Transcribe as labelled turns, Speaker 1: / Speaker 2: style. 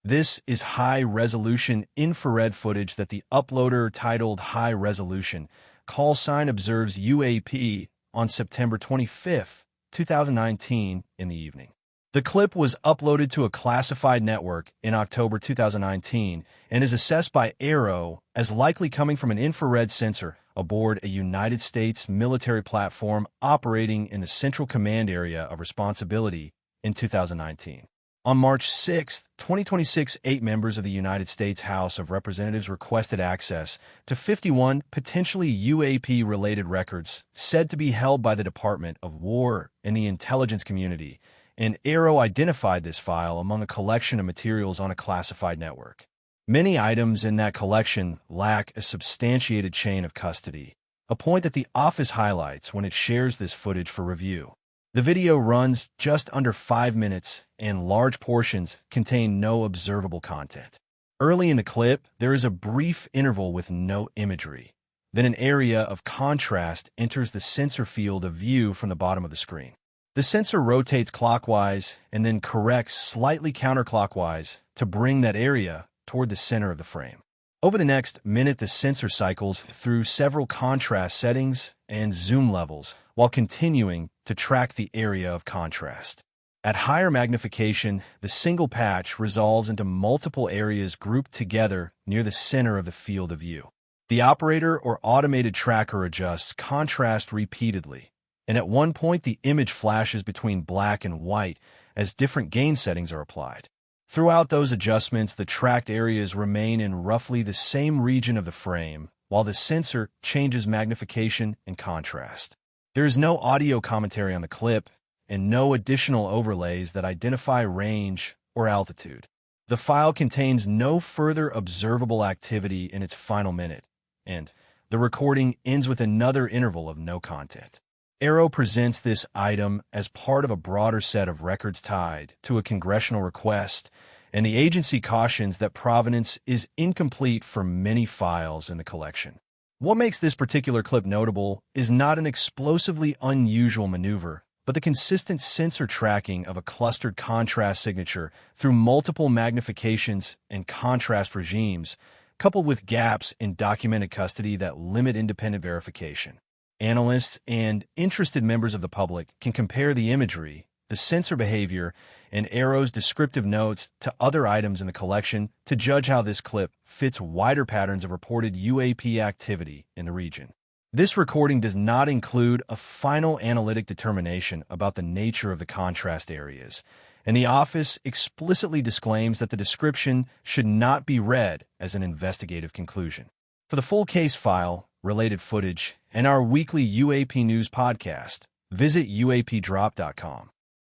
Speaker 1: This is high-resolution infrared footage that the uploader titled High Resolution Callsign observes UAP on September 25, 2019 in the evening. The clip was uploaded to a classified network in October 2019 and is assessed by ARRO as likely coming from an infrared sensor aboard a United States military platform operating in the Central Command Area of Responsibility in 2019. On March 6, 2026, 8 members of the United States House of Representatives requested access to 51 potentially UAP-related records said to be held by the Department of War and the intelligence community, and ARRO identified this file among a collection of materials on a classified network. Many items in that collection lack a substantiated chain of custody, a point that the office highlights when it shares this footage for review. The video runs just under 5 minutes, and large portions contain no observable content. Early in the clip, there is a brief interval with no imagery. Then an area of contrast enters the sensor field of view from the bottom of the screen. The sensor rotates clockwise and then corrects slightly counterclockwise to bring that area toward the center of the frame. Over the next minute, the sensor cycles through several contrast settings and zoom levels while continuing to track the area of contrast. At higher magnification, the single patch resolves into multiple areas grouped together near the center of the field of view. The operator or automated tracker adjusts contrast repeatedly, and at one point the image flashes between black and white as different gain settings are applied. Throughout those adjustments, the tracked areas remain in roughly the same region of the frame, while the sensor changes magnification and contrast. There is no audio commentary on the clip, and no additional overlays that identify range or altitude. The file contains no further observable activity in its final minute, and the recording ends with another interval of no content. ARRO presents this item as part of a broader set of records tied to a congressional request, and the agency cautions that provenance is incomplete for many files in the collection. What makes this particular clip notable is not an explosively unusual maneuver, but the consistent sensor tracking of a clustered contrast signature through multiple magnifications and contrast regimes, coupled with gaps in documented custody that limit independent verification. Analysts and interested members of the public can compare the imagery, the sensor behavior, and ARRO's descriptive notes to other items in the collection to judge how this clip fits wider patterns of reported UAP activity in the region. This recording does not include a final analytic determination about the nature of the contrast areas, and the office explicitly disclaims that the description should not be read as an investigative conclusion. For the full case file, related footage, and our weekly UAP News podcast, visit uapdrop.com.